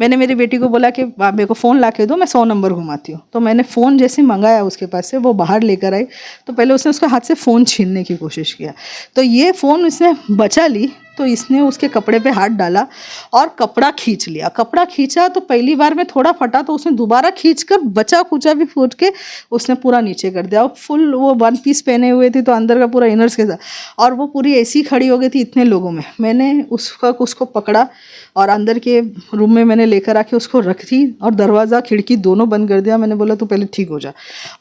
मैंने मेरी बेटी को बोला कि आप मेरे को फ़ोन ला के दो, मैं 100 नंबर घुमाती हूँ। तो मैंने फ़ोन जैसे मंगाया उसके पास से, वो बाहर लेकर आई तो पहले उसने उसके हाथ से फ़ोन छीनने की कोशिश किया, तो ये फ़ोन उसने बचा ली, तो इसने उसके कपड़े पे हाथ डाला और कपड़ा खींच लिया। कपड़ा खींचा तो पहली बार में थोड़ा फटा, तो उसने दोबारा खींचकर बचा कुचा भी फूट के उसने पूरा नीचे कर दिया। और फुल वो वन पीस पहने हुए थे तो अंदर का पूरा इनर्स के साथ, और वो पूरी ऐसी खड़ी हो गई थी इतने लोगों में। मैंने उसको पकड़ा और अंदर के रूम में मैंने लेकर आके उसको रख दी और दरवाज़ा खिड़की दोनों बंद कर दिया। मैंने बोला तू पहले ठीक हो जा।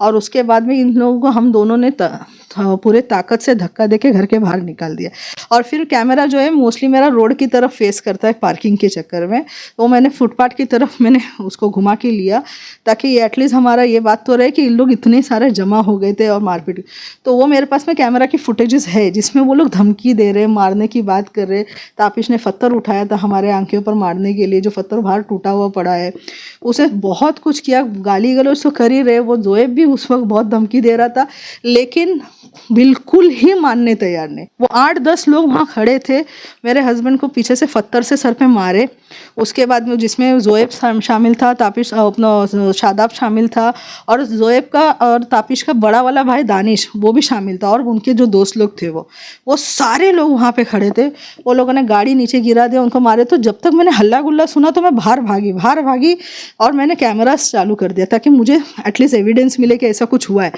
और उसके बाद में इन लोगों को हम दोनों ने पूरे ताकत से धक्का देके घर के बाहर निकाल दिया। और फिर कैमरा जो है मोस्टली मेरा रोड की तरफ फेस करता है पार्किंग के चक्कर में, तो मैंने फुटपाथ की तरफ मैंने उसको घुमा के लिया ताकि एटलीस्ट हमारा ये बात तो रहे कि इन लोग इतने सारे जमा हो गए थे और मारपीट। तो वो मेरे पास में कैमरा की फुटेजेस है जिसमें वो लोग धमकी दे रहे, मारने की बात कर रहे। तापिश ने पत्थर उठाया था हमारे आंखों पर मारने के लिए, जो पत्थर बाहर टूटा हुआ पड़ा है, उसे बहुत कुछ किया, गाली गलौज तो कर ही रहे। वो जोएब भी उस वक्त बहुत धमकी दे रहा था, लेकिन बिल्कुल ही मानने तैयार नहीं। वो 8-10 लोग वहाँ खड़े थे, मेरे हस्बैंड को पीछे से पत्थर से सर पे मारे। उसके बाद में जिसमें जोएब शामिल था, तापिश अपना शादाब शामिल था, और जोएब का और तापिश का बड़ा वाला भाई दानिश वो भी शामिल था, और उनके जो दोस्त लोग थे वो सारे लोग वहाँ पे खड़े थे। वो लोगों ने गाड़ी नीचे गिरा दिया, उनको मारे। तो जब तक मैंने हल्ला गुल्ला सुना तो मैं बाहर भागी और मैंने कैमरास चालू कर दिया ताकि मुझे एटलीस्ट एविडेंस मिले कि ऐसा कुछ हुआ है।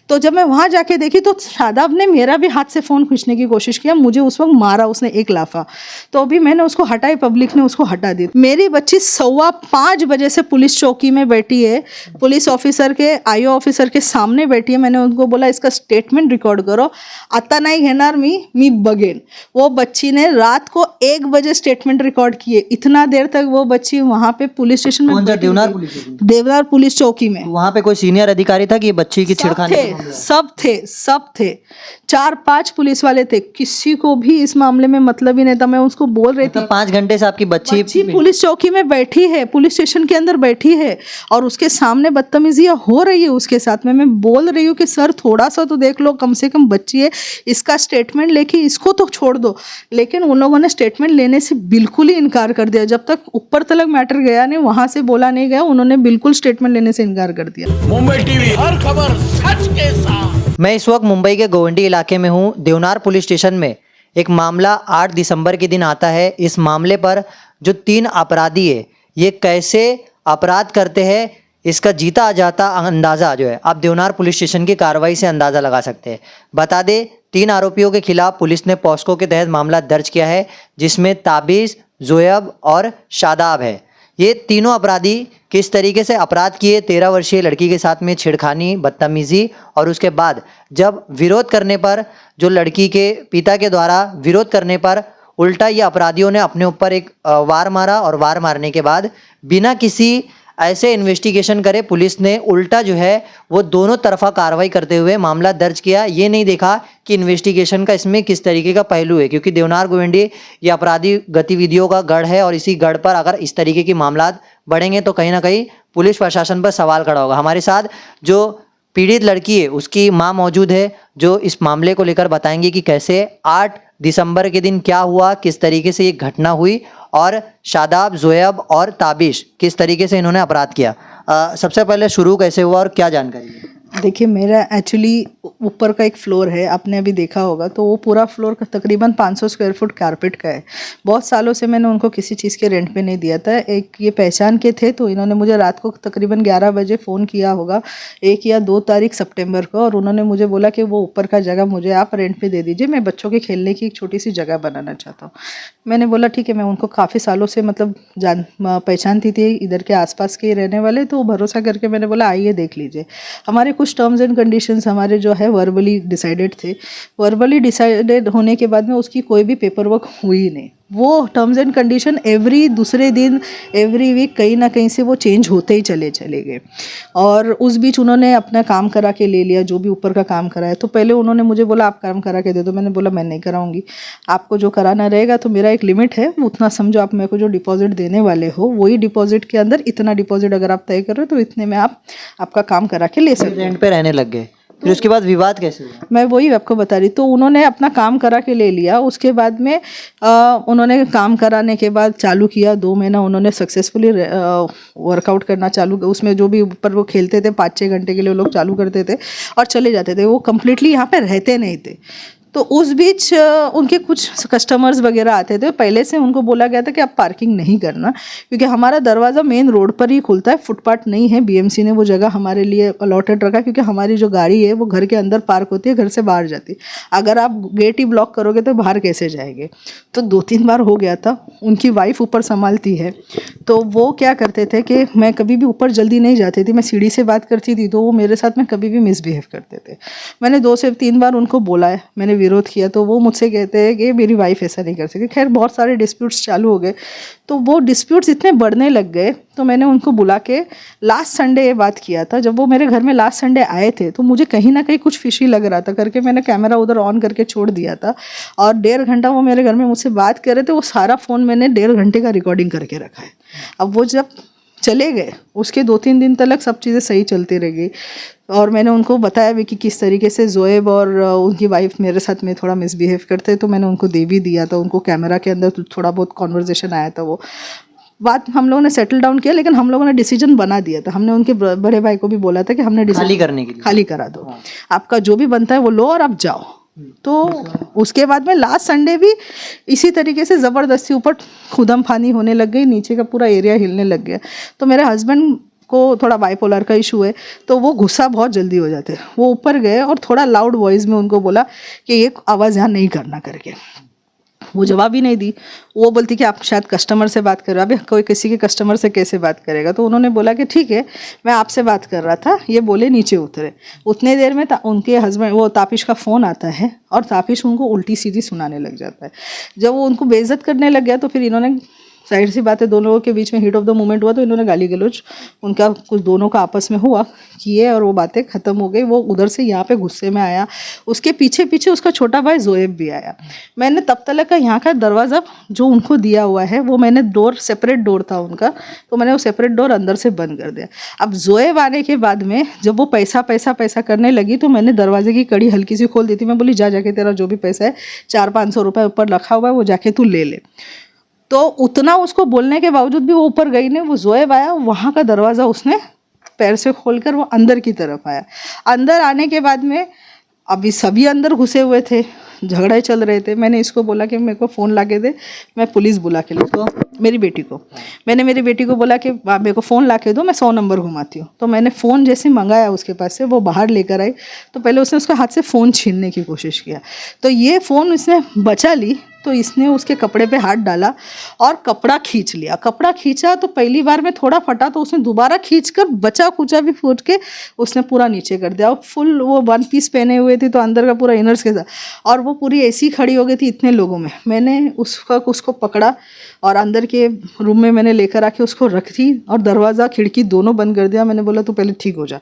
तो जब मैं वहाँ जाके देखी तो शादाब ने मेरा भी हाथ से फ़ोन खींचने की कोशिश किया, मुझे उस वक्त मारा उसने एक लाफा। तो अभी मैंने उसको हटाई, पब्लिक ने उसको हटा दी। मेरी बच्ची 5:15 बजे से पुलिस चौकी में बैठी है, पुलिस ऑफिसर के आईओ ऑफिसर के सामने बैठी है। मैंने उनको बोला इसका स्टेटमेंट रिकॉर्ड करो, आता नहीं घेणार मी बगेन। वो बच्ची ने रात को 1 बजे स्टेटमेंट रिकॉर्ड किए। इतना देर तक वो बच्ची वहाँ पे पुलिस स्टेशन में, देवनार पुलिस चौकी में। वहाँ पे कोई सीनियर अधिकारी था कि बच्ची की छेड़खानी? सब थे 4-5 पुलिस वाले थे, किसी को भी इस मामले में मतलब ही नहीं था। मैं उसको बोल रही थी 5 घंटे से आपकी बच्ची पुलिस चौकी में बैठी है, पुलिस स्टेशन के अंदर बैठी है, और उसके सामने बदतमीजियां हो रही है उसके साथ में। मैं बोल रही हूँ कि सर थोड़ा सा तो देख लो, कम से कम बच्ची है, इसका स्टेटमेंट लेके इसको तो छोड़ दो। लेकिन उन लोगों ने स्टेटमेंट लेने से बिल्कुल ही इनकार कर दिया। जब तक ऊपर तक मैटर गया नहीं, वहां से बोला नहीं गया, उन्होंने बिल्कुल स्टेटमेंट लेने से इनकार कर दिया। मुंबई टीवी, हर खबर सच के साथ। मैं इस वक्त मुंबई के गोवंडी इलाके में हूँ। देवनार पुलिस स्टेशन में एक मामला 8 दिसंबर के दिन आता है। इस मामले पर जो 3 अपराधी है, ये कैसे अपराध करते हैं, इसका जीता जाता अंदाज़ा जो है आप देवनार पुलिस स्टेशन की कार्रवाई से अंदाज़ा लगा सकते हैं। बता दें 3 आरोपियों के खिलाफ पुलिस ने पॉस्को के तहत मामला दर्ज किया है, जिसमें ताबिश, जोएब और शादाब है। ये तीनों अपराधी किस तरीके से अपराध किए, 13 वर्षीय लड़की के साथ में छेड़खानी, बदतमीजी, और उसके बाद जब विरोध करने पर, जो लड़की के पिता के द्वारा विरोध करने पर उल्टा ये अपराधियों ने अपने ऊपर एक वार मारा, और वार मारने के बाद बिना किसी ऐसे इन्वेस्टिगेशन करे पुलिस ने उल्टा जो है वो दोनों तरफा कार्रवाई करते हुए मामला दर्ज किया। ये नहीं देखा कि इन्वेस्टिगेशन का इसमें किस तरीके का पहलू है, क्योंकि देवनार गोविंडी ये अपराधी गतिविधियों का गढ़ है, और इसी गढ़ पर अगर इस तरीके की मामला बढ़ेंगे तो कहीं ना कहीं पुलिस प्रशासन पर सवाल खड़ा होगा। हमारे साथ जो पीड़ित लड़की है उसकी माँ मौजूद है, जो इस मामले को लेकर बताएंगे कि कैसे 8 दिसंबर के दिन क्या हुआ, किस तरीके से ये घटना हुई, और शादाब, जोएब और ताबिश किस तरीके से इन्होंने अपराध किया। सबसे पहले शुरू कैसे हुआ और क्या जानकारी है? देखिए, मेरा एक्चुअली ऊपर का एक फ्लोर है, आपने अभी देखा होगा, तो वो पूरा फ्लोर का तकरीबन 500 स्क्वायर फुट कारपेट का है। बहुत सालों से मैंने उनको किसी चीज़ के रेंट पे नहीं दिया था। एक ये पहचान के थे, तो इन्होंने मुझे रात को तकरीबन 11 बजे फ़ोन किया होगा, 1 या 2 तारीख सितंबर को, और उन्होंने मुझे बोला कि वो ऊपर का जगह मुझे आप रेंट पे दे दीजिए, मैं बच्चों के खेलने की एक छोटी सी जगह बनाना चाहता हूँ। मैंने बोला ठीक है। मैं उनको काफ़ी सालों से मतलब पहचानती थी, इधर के आसपास के रहने वाले, तो भरोसा करके मैंने बोला आइए देख लीजिए। हमारे कुछ टर्म्स एंड कंडीशंस हमारे जो है वर्बली डिसाइडेड थे। वर्बली डिसाइडेड होने के बाद में उसकी कोई भी पेपर वर्क हुई नहीं। वो टर्म्स एंड कंडीशन एवरी दूसरे दिन, एवरी वीक कहीं ना कहीं से वो चेंज होते ही चले गए, और उस बीच उन्होंने अपना काम करा के ले लिया, जो भी ऊपर का काम कराया। तो पहले उन्होंने मुझे बोला आप काम करा के दे दो। मैंने बोला मैं नहीं कराऊंगी, आपको जो कराना रहेगा, तो मेरा एक लिमिट है, उतना समझो आप मेरे को जो डिपॉजिट देने वाले हो, वही डिपॉजिट के अंदर इतना डिपॉजिट अगर आप तय कर रहे हो तो इतने में आप आपका काम करा के ले सकते हो। रेंट पे रहने लग गए? फिर उसके बाद विवाद कैसे हुआ? मैं वही आपको बता रही, तो उन्होंने अपना काम करा के ले लिया। उसके बाद में उन्होंने काम कराने के बाद चालू किया, 2 महीना उन्होंने सक्सेसफुली वर्कआउट करना चालू, उसमें जो भी ऊपर वो खेलते थे 5-6 घंटे के लिए वो लोग चालू करते थे और चले जाते थे, वो कम्प्लीटली यहाँ पे रहते नहीं थे। तो उस बीच उनके कुछ कस्टमर्स वगैरह आते थे, पहले से उनको बोला गया था कि आप पार्किंग नहीं करना, क्योंकि हमारा दरवाज़ा मेन रोड पर ही खुलता है, फुटपाथ नहीं है। बीएमसी ने वो जगह हमारे लिए अलॉटेड रखा, क्योंकि हमारी जो गाड़ी है वो घर के अंदर पार्क होती है, घर से बाहर जाती है। अगर आप गेट ही ब्लॉक करोगे तो बाहर कैसे जाएंगे? तो 2-3 बार हो गया था। उनकी वाइफ ऊपर संभालती है, तो वो क्या करते थे कि मैं कभी भी ऊपर जल्दी नहीं जाती थी, मैं सीढ़ी से बात करती थी, तो वो मेरे साथ में कभी भी मिसबिहेव करते थे। मैंने 2 से 3 बार उनको बोला है, मैंने विरोध किया, तो वो मुझसे कहते हैं कि मेरी वाइफ ऐसा नहीं कर सकती। खैर बहुत सारे डिस्प्यूट्स चालू हो गए, तो वो डिस्प्यूट्स इतने बढ़ने लग गए, तो मैंने उनको बुला के लास्ट संडे ये बात किया था। जब वो मेरे घर में लास्ट संडे आए थे, तो मुझे कहीं ना कहीं कुछ फिशी लग रहा था करके मैंने कैमरा उधर ऑन करके छोड़ दिया था, और 1.5 घंटा वो मेरे घर में मुझसे बात कर रहे थे। वो सारा फ़ोन मैंने 1.5 घंटे का रिकॉर्डिंग करके रखा है। अब वो जब चले गए, उसके 2-3 दिन तक सब चीज़ें सही चलती रह गई, और मैंने उनको बताया भी कि किस तरीके से जोएब और उनकी वाइफ मेरे साथ में थोड़ा मिसबिहेव करते, तो मैंने उनको दे भी दिया था। उनको कैमरा के अंदर थोड़ा बहुत कॉन्वर्जेशन आया था, वो बात हम लोगों ने सेटल डाउन किया, लेकिन हम लोगों ने डिसीजन बना दिया था। हमने उनके बड़े भाई को भी बोला था कि हमने खाली करने के लिए, खाली करा दो, आपका जो भी बनता है वो लो और आप जाओ। तो उसके बाद में लास्ट संडे भी इसी तरीके से ज़बरदस्ती ऊपर खुदम फानी होने लग गई, नीचे का पूरा एरिया हिलने लग गया। तो मेरे हस्बैंड को थोड़ा बाइपोलर का इशू है, तो वो गुस्सा बहुत जल्दी हो जाते हैं। वो ऊपर गए और थोड़ा लाउड वॉइस में उनको बोला कि ये आवाज़ यहाँ नहीं करना करके। वो जवाब ही नहीं दी। वो बोलती कि आप शायद कस्टमर से बात कर रहे हो। अभी कोई किसी के कस्टमर से कैसे बात करेगा? तो उन्होंने बोला कि ठीक है, मैं आपसे बात कर रहा था। ये बोले नीचे उतरे। उतने देर में उनके हस्बैंड वो तापिश का फ़ोन आता है, और तापिश उनको उल्टी सीधी सुनाने लग जाता है। जब वो उनको बेइज्जत करने लग गया, तो फिर इन्होंने साइड सी बातें, दोनों लोगों के बीच में हीट ऑफ द मोमेंट हुआ, तो इन्होंने गाली गलौज उनका कुछ दोनों का आपस में हुआ किए, और वो बातें ख़त्म हो गई। वो उधर से यहाँ पे गुस्से में आया, उसके पीछे पीछे उसका छोटा भाई जोएब भी आया। मैंने तब तक का यहाँ का दरवाज़ा जो उनको दिया हुआ है, वो मैंने डोर, सेपरेट डोर था उनका, तो मैंने वो सेपरेट डोर अंदर से बंद कर दिया। अब जोएब आने के बाद में जब वो पैसा पैसा पैसा करने लगी, तो मैंने दरवाजे की कड़ी हल्की सी खोल दी थी। मैं बोली जाके तेरा जो भी पैसा है 400-500 रुपये ऊपर रखा हुआ है, वो जाके तू ले ले। तो उतना उसको बोलने के बावजूद भी वो ऊपर गई नहीं। वो जोएब आया, वहाँ का दरवाज़ा उसने पैर से खोलकर वो अंदर की तरफ आया। अंदर आने के बाद में अभी सभी अंदर घुसे हुए थे, झगड़े चल रहे थे। मैंने इसको बोला कि मेरे को फ़ोन ला के दे, मैं पुलिस बुला के लेती हूँ। मेरी बेटी को मैंने मेरी बेटी को बोला कि मेरे को फ़ोन ला के दो, मैं 100 नंबर घुमाती हूँ। तो मैंने फ़ोन जैसे मंगाया उसके पास से, वो बाहर लेकर आई, तो पहले उसने उसके हाथ से फ़ोन छीनने की कोशिश किया। तो ये फ़ोन उसने बचा ली, तो इसने उसके कपड़े पे हाथ डाला और कपड़ा खींच लिया। कपड़ा खींचा तो पहली बार में थोड़ा फटा, तो उसने दोबारा खींचकर बचा कुचा भी फूट के उसने पूरा नीचे कर दिया। और फुल वो 1 पीस पहने हुए थे, तो अंदर का पूरा इनर्स के साथ, और वो पूरी ऐसी खड़ी हो गई थी इतने लोगों में। मैंने उसको पकड़ा और अंदर के रूम में मैंने लेकर आके उसको रख दी, और दरवाज़ा खिड़की दोनों बंद कर दिया। मैंने बोला तू पहले ठीक हो जा।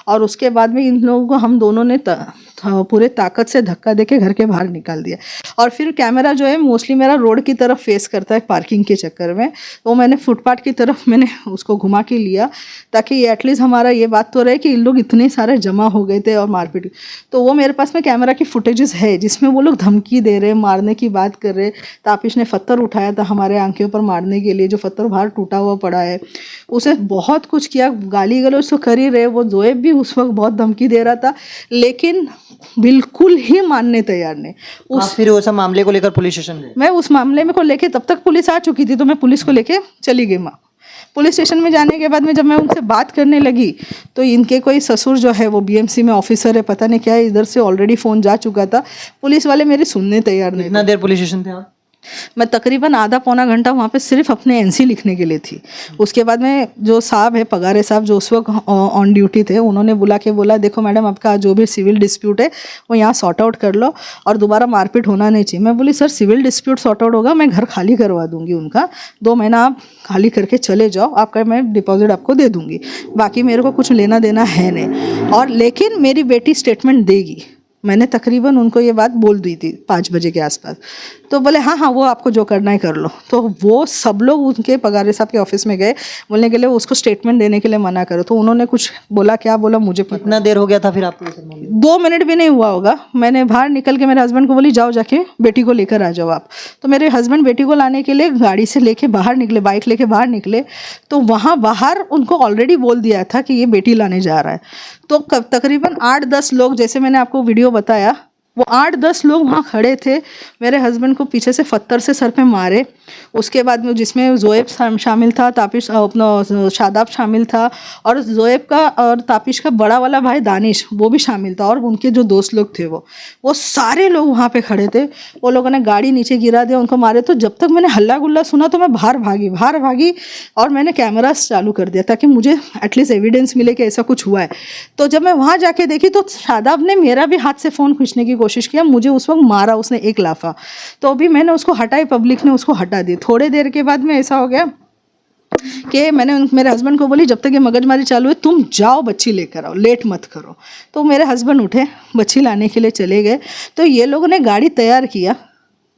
और उसके बाद में इन लोगों को हम दोनों ने पूरे ताकत से धक्का देके घर के बाहर निकाल दिया। और फिर कैमरा जो है मोस्टली मेरा रोड की तरफ फेस करता है पार्किंग के चक्कर में, तो मैंने फुटपाथ की तरफ मैंने उसको घुमा के लिया, ताकि एटलीस्ट हमारा ये बात तो रहे कि इन लोग इतने सारे जमा हो गए थे और मारपीट। तो वो मेरे पास में कैमरा की फुटेजेस है जिसमें वो लोग धमकी दे रहे, मारने की बात कर रहे। तापिश ने पत्थर उठाया था हमारे आंखों पर मारने के लिए, जो पत्थर बाहर टूटा हुआ पड़ा है। उसे बहुत कुछ किया, गाली गलौज तो कर ही रहे। वो जोएब भी उस वक्त बहुत धमकी दे रहा था, लेकिन बिल्कुल ही मानने तैयार नहीं। फिर वो सब मामले को लेकर पुलिस स्टेशन गए? मैं उस मामले में को लेके, तब तक पुलिस आ चुकी थी, तो मैं पुलिस को लेके चली गई। माँ पुलिस स्टेशन में जाने के बाद में जब मैं उनसे बात करने लगी, तो इनके कोई ससुर जो है वो बीएमसी में ऑफिसर है, पता नहीं क्या है, इधर से ऑलरेडी फ़ोन जा चुका था। पुलिस वाले मेरी सुनने तैयार नहीं। कितना देर पुलिस स्टेशन थे आप? मैं तकरीबन आधा पौना घंटा वहाँ पे सिर्फ अपने एनसी लिखने के लिए थी। उसके बाद में जो साहब है, पगारे साहब, जो उस वक्त ऑन ड्यूटी थे, उन्होंने बुला के बोला देखो मैडम, आपका जो भी सिविल डिस्प्यूट है वो यहाँ सॉर्ट आउट कर लो, और दोबारा मारपीट होना नहीं चाहिए। मैं बोली sir civil dispute sort out होगा, मैं घर खाली करवा दूँगी उनका, 2 महीना आप खाली करके चले जाओ, आपका मैं डिपॉजिट आपको दे दूँगी, बाकी मेरे को कुछ लेना देना है नहीं। और लेकिन मेरी बेटी स्टेटमेंट देगी, मैंने तकरीबन उनको ये बात बोल दी थी 5 बजे के आसपास। तो बोले हाँ हाँ वो आपको जो करना है कर लो। तो वो सब लोग उनके पगारे साहब के ऑफिस में गए, बोलने के लिए उसको स्टेटमेंट देने के लिए मना करो। तो उन्होंने कुछ बोला, क्या बोला मुझे पता। कितना देर हो गया था फिर आपको ये सब मामले में? 2 मिनट भी नहीं हुआ होगा। मैंने बाहर निकल के मेरे हस्बैंड को बोली जाओ जाके बेटी को लेकर आ जाओ आप। तो मेरे हस्बैंड बेटी को लाने के लिए गाड़ी से लेके बाहर निकले, बाइक लेके बाहर निकले। तो वहाँ बाहर उनको ऑलरेडी बोल दिया था कि ये बेटी लाने जा रहा है। तो तकरीबन 8-10 लोग, जैसे मैंने आपको वीडियो बताया, वो 8-10 लोग वहाँ खड़े थे। मेरे हस्बैंड को पीछे से पत्थर से सर पे मारे। उसके बाद में जिसमें जोएब शामिल था, तापिश अपना शादाब शामिल था, और जोएब का और तापिश का बड़ा वाला भाई दानिश वो भी शामिल था, और उनके जो दोस्त लोग थे वो सारे लोग वहाँ पे खड़े थे। वो लोगों ने गाड़ी नीचे गिरा दिया, उनको मारे। तो जब तक मैंने हल्ला गुल्ला सुना तो मैं बाहर भागी और मैंने कैमरास चालू कर दिया ताकि मुझे एटलीस्ट एविडेंस मिले कि ऐसा कुछ हुआ है। तो जब मैं वहाँ जाके देखी तो शादाब ने मेरा भी हाथ से फ़ोन खींचने की कोशिश किया, मुझे उस वक्त मारा उसने एक लाफा। तो अभी मैंने उसको हटाई, पब्लिक ने उसको हटा दी। थोड़े देर के बाद में ऐसा हो गया कि मैंने मेरे हस्बैंड को बोली जब तक ये मगजमारी चालू है तुम जाओ बच्ची लेकर आओ, लेट मत करो। तो मेरे हस्बैंड उठे, बच्ची लाने के लिए चले गए। तो ये लोगों ने गाड़ी तैयार किया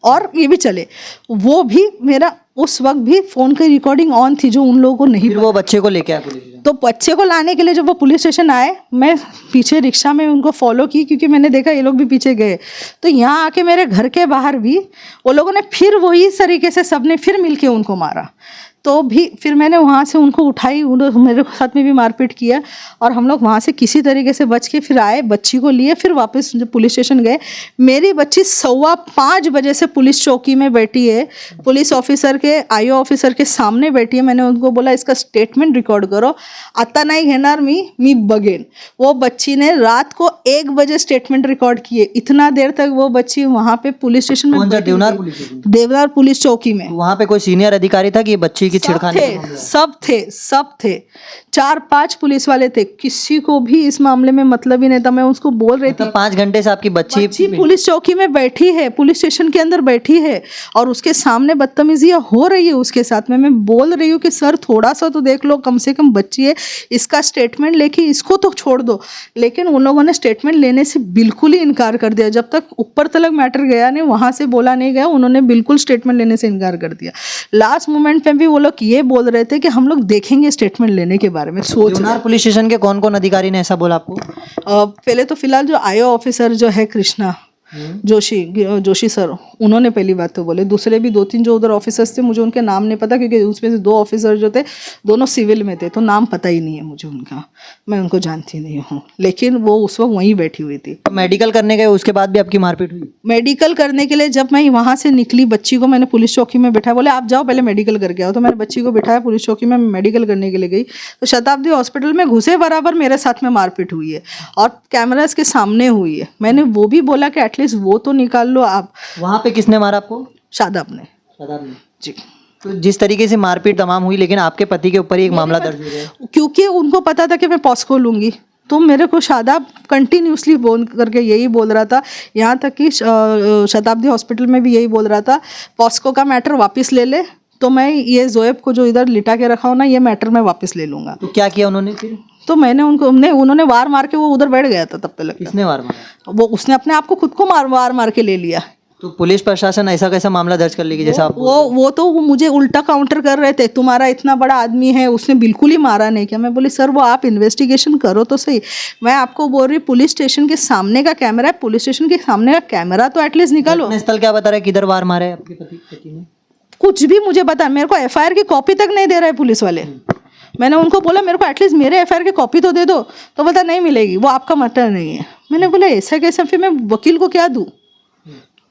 और ये भी चले। वो भी मेरा उस वक्त भी फ़ोन की रिकॉर्डिंग ऑन थी, जो उन लोगों को नहीं। फिर वो बच्चे को लेके आए पुलिस स्टेशन? तो बच्चे को लाने के लिए जब वो पुलिस स्टेशन आए, मैं पीछे रिक्शा में उनको फॉलो की, क्योंकि मैंने देखा ये लोग भी पीछे गए। तो यहाँ आके मेरे घर के बाहर भी वो लोगों ने फिर वही तरीके से सबने फिर मिलके उनको मारा। तो भी फिर मैंने वहाँ से उनको उठाई, मेरे साथ में भी मारपीट किया, और हम लोग वहाँ से किसी तरीके से बच के फिर आए, बच्ची को लिए, फिर वापस जब पुलिस स्टेशन गए। मेरी बच्ची 5:15 बजे से पुलिस चौकी में बैठी है, पुलिस ऑफिसर के आईओ ऑफिसर के सामने बैठी है। मैंने उनको बोला इसका स्टेटमेंट रिकॉर्ड करो, आता नहीं घेणार मी बगेन। वो बच्ची ने रात को 1 बजे स्टेटमेंट रिकॉर्ड किए। इतना देर तक वो बच्ची वहाँ पे पुलिस स्टेशन में, देवनार पुलिस चौकी में। वहाँ पे कोई सीनियर अधिकारी था कि बच्ची की छिड़खानी? सब थे 4-5 पुलिस वाले थे, किसी को भी इस मामले में मतलब ही नहीं था। मैं उसको बोल रही थी 5 घंटे से आपकी बच्ची पुलिस चौकी में बैठी है, पुलिस स्टेशन के अंदर बैठी है, और उसके सामने बदतमीजियां हो रही है उसके साथ में। मैं बोल रही हूँ कि सर थोड़ा सा तो देख लो, कम से कम बच्ची है, इसका स्टेटमेंट लेके इसको तो छोड़ दो। लेकिन उन लोगों ने स्टेटमेंट लेने से बिल्कुल ही इनकार कर दिया। जब तक ऊपर तक मैटर गया नहीं, वहां से बोला नहीं गया, उन्होंने बिल्कुल स्टेटमेंट लेने से इनकार कर दिया। लास्ट मोमेंट पे भी वो लोग ये बोल रहे थे कि हम लोग देखेंगे स्टेटमेंट लेने के बारे में, सोच देवनार पुलिस स्टेशन के कौन कौन अधिकारी ने ऐसा बोला आपको? पहले तो फिलहाल जो आईओ ऑफिसर जो है कृष्णा जोशी सर, उन्होंने पहली बात तो बोले। दूसरे भी 2-3 जो उधर ऑफिसर्स थे, मुझे उनके नाम नहीं पता, क्योंकि उसमें से 2 ऑफिसर जो थे दोनों सिविल में थे, तो नाम पता ही नहीं है मुझे उनका, मैं उनको जानती नहीं हूँ। लेकिन वो उस वक्त वहीं बैठी हुई थी। मेडिकल करने गए, उसके बाद भी आपकी मारपीट हुई? मेडिकल करने के लिए जब मैं वहाँ से निकली, बच्ची को मैंने पुलिस चौकी में बैठाया, बोले आप जाओ पहले मेडिकल करके आओ। तो मैंने बच्ची को बिठाया पुलिस चौकी में, मेडिकल करने के लिए गई। तो शताब्दी हॉस्पिटल में घुसे बराबर मेरे साथ में मारपीट हुई है, और कैमरास के सामने हुई है। मैंने वो भी बोला कि एटलीस्ट वो तो निकाल लो आप। वहाँ पे किसने मारा आपको? शादाब ने जी। तो जिस तरीके से मारपीट तमाम हुई, लेकिन आपके पति के ऊपर ही एक मामला दर्ज हो गया, क्योंकि उनको पता था कि मैं पॉस्को लूंगी। तो मेरे को शादाब कंटिन्यूसली बोल करके यही बोल रहा था, यहाँ तक कि शताब्दी हॉस्पिटल में भी यही बोल रहा था, पॉस्को का मैटर वापस ले ले, तो मैं ये जोएब को जो इधर लिटा के रखा हूँ ना, ये मैटर मैं वापस ले लूँगा। तो क्या किया उन्होंने फिर? तो मैंने उन्होंने वार मार के वो उधर बैठ गया था तब तक। किसने वार मारा? वो उसने अपने आप को खुद को वार मार के ले लिया। तो पुलिस प्रशासन ऐसा कैसा मामला दर्ज कर लेगी जैसा आप? वो तो मुझे उल्टा काउंटर कर रहे थे, तुम्हारा इतना बड़ा आदमी है, उसने बिल्कुल ही मारा नहीं क्या। मैं बोली सर वो आप इन्वेस्टिगेशन करो तो सही। मैं आपको बोल रही पुलिस स्टेशन के सामने का कैमरा है, पुलिस स्टेशन के सामने का कैमरा तो एटलीस्ट निकालो। स्थल क्या बता रहा है, किधर वार मारा है आपके पति ने? कुछ भी मुझे बता, मेरे को एफआईआर की कॉपी तक नहीं दे रहा है पुलिस वाले। मैंने उनको बोला मेरे को एटलीस्ट मेरे एफआईआर की कॉपी तो दे दो, तो बोलता नहीं मिलेगी, वो आपका मैटर नहीं है। मैंने बोला ऐसा कैसे, फिर मैं वकील को क्या दूँ?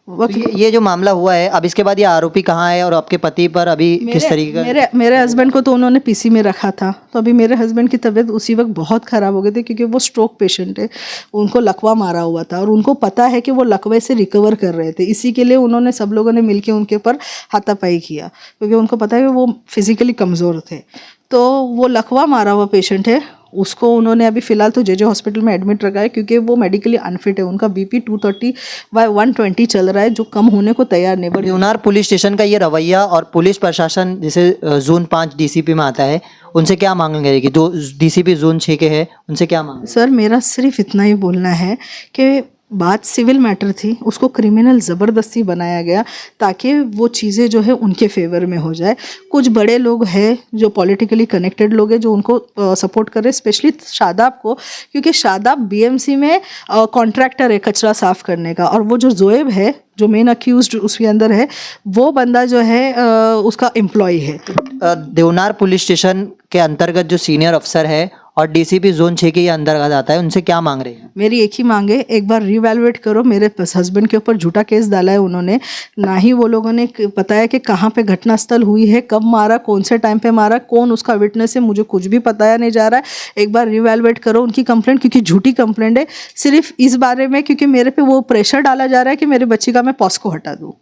तो ये जो मामला हुआ है, अब इसके बाद ये आरोपी कहाँ है और आपके पति पर अभी किस तरीके का? मेरे हस्बैंड को तो उन्होंने पीसी में रखा था। तो अभी मेरे हस्बैंड की तबीयत उसी वक्त बहुत ख़राब हो गई थी, क्योंकि वो स्ट्रोक पेशेंट है, उनको लकवा मारा हुआ था, और उनको पता है कि वो लकवे से रिकवर कर रहे थे। इसी के लिए उन्होंने सब लोगों ने मिलकर उनके ऊपर हाथापाई किया, क्योंकि उनको पता है कि वो फिजिकली कमज़ोर थे। तो वो लकवा मारा हुआ पेशेंट है, उसको उन्होंने अभी फ़िलहाल तो जेजे हॉस्पिटल में एडमिट रखा है, क्योंकि वो मेडिकली अनफिट है। उनका बीपी 230/120 चल रहा है, जो कम होने को तैयार नहीं। देवनार पुलिस स्टेशन का ये रवैया और पुलिस प्रशासन जैसे जोन 5 डीसीपी में आता है, उनसे क्या मांगेंगे कि जो डीसीपी जोन 6 के हैं उनसे क्या मांगेंगे? सर मेरा सिर्फ इतना ही बोलना है कि बात सिविल मैटर थी, उसको क्रिमिनल ज़बरदस्ती बनाया गया ताकि वो चीज़ें जो है उनके फेवर में हो जाए। कुछ बड़े लोग हैं जो पॉलिटिकली कनेक्टेड लोग हैं जो उनको सपोर्ट कर रहे हैं, स्पेशली शादाब को, क्योंकि शादाब बीएमसी में कॉन्ट्रैक्टर है कचरा साफ़ करने का, और वो जो जोएब है जो मेन अक्यूज्ड उसके अंदर है, वो बंदा जो है उसका एम्प्लॉय है। देवनार पुलिस स्टेशन के अंतर्गत जो सीनियर अफसर है और डीसीपी जोन 6 के ये अंतर्गत आता है, उनसे क्या मांग रहे हैं? मेरी एक ही मांग है, एक बार रिवैल्यूएट करो। मेरे हस्बैंड के ऊपर झूठा केस डाला है उन्होंने, ना ही वो लोगों ने बताया कि कहाँ पे घटनास्थल हुई है, कब मारा, कौन से टाइम पे मारा, कौन उसका विटनेस है, मुझे कुछ भी बताया नहीं जा रहा है। एक बार रिवैल्यूएट करो उनकी कंप्लेंट, क्योंकि झूठी कंप्लेंट है सिर्फ इस बारे में क्योंकि मेरे पे वो प्रेशर डाला जा रहा है कि मेरे बच्ची का मैं पॉस्को हटा दूँ,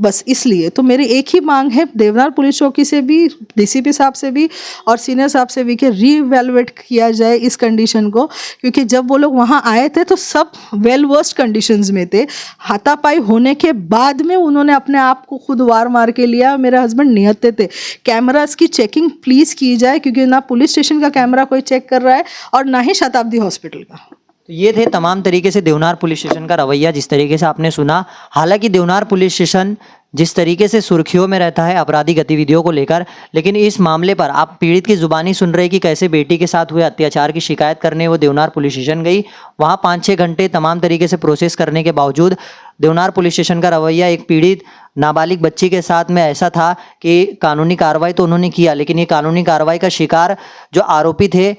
बस इसलिए। तो मेरी एक ही मांग है देवनार पुलिस चौकी से भी, डीसीपी साहब से भी और सीनियर साहब से भी कि रिवैल्यूएट किया जाए इस कंडीशन को, क्योंकि जब वो लोग वहाँ आए थे तो सब वेल वर्स्ड कंडीशंस में थे। हाथापाई होने के बाद में उन्होंने अपने आप को खुद वार मार के लिया। मेरे हस्बैंड निहत्ते थे। कैमरास की चेकिंग प्लीज़ की जाए, क्योंकि ना पुलिस स्टेशन का कैमरा कोई चेक कर रहा है और ना ही शताब्दी हॉस्पिटल का। तो ये थे तमाम तरीके से देवनार पुलिस स्टेशन का रवैया, जिस तरीके से आपने सुना। हालांकि देवनार पुलिस स्टेशन जिस तरीके से सुर्खियों में रहता है आपराधिक गतिविधियों को लेकर, लेकिन इस मामले पर आप पीड़ित की जुबानी सुन रहे कि कैसे बेटी के साथ हुए अत्याचार की शिकायत करने वो देवनार पुलिस स्टेशन गई। वहाँ 5-6 घंटे तमाम तरीके से प्रोसेस करने के बावजूद देवनार पुलिस स्टेशन का रवैया एक पीड़ित नाबालिग बच्ची के साथ में ऐसा था कि कानूनी कार्रवाई तो उन्होंने किया, लेकिन ये कानूनी कार्रवाई का शिकार जो आरोपी थे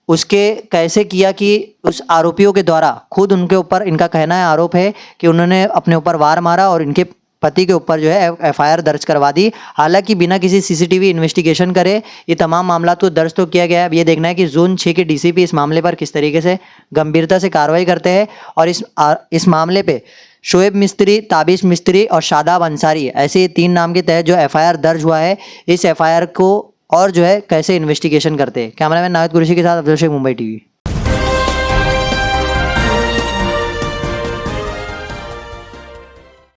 उसके कैसे किया कि उस आरोपियों के द्वारा खुद उनके ऊपर, इनका कहना है, आरोप है कि उन्होंने अपने ऊपर वार मारा और इनके पति के ऊपर जो है एफआईआर दर्ज करवा दी। हालांकि बिना किसी सीसीटीवी इन्वेस्टिगेशन करे ये तमाम मामला तो दर्ज तो किया गया है। अब ये देखना है कि जोन 6 के डीसीपी इस मामले पर किस तरीके से गंभीरता से कार्रवाई करते हैं और इस मामले पे शोएब मिस्त्री, ताबिश मिस्त्री और शादाब अंसारी, ऐसे 3 नाम के तहत जो एफआईआर दर्ज हुआ है, इस एफआईआर को और जो है कैसे इन्वेस्टिगेशन करते हैं। कैमरामैन नाविद कुरैशी के साथ अफजल शेख, मुंबई टीवी।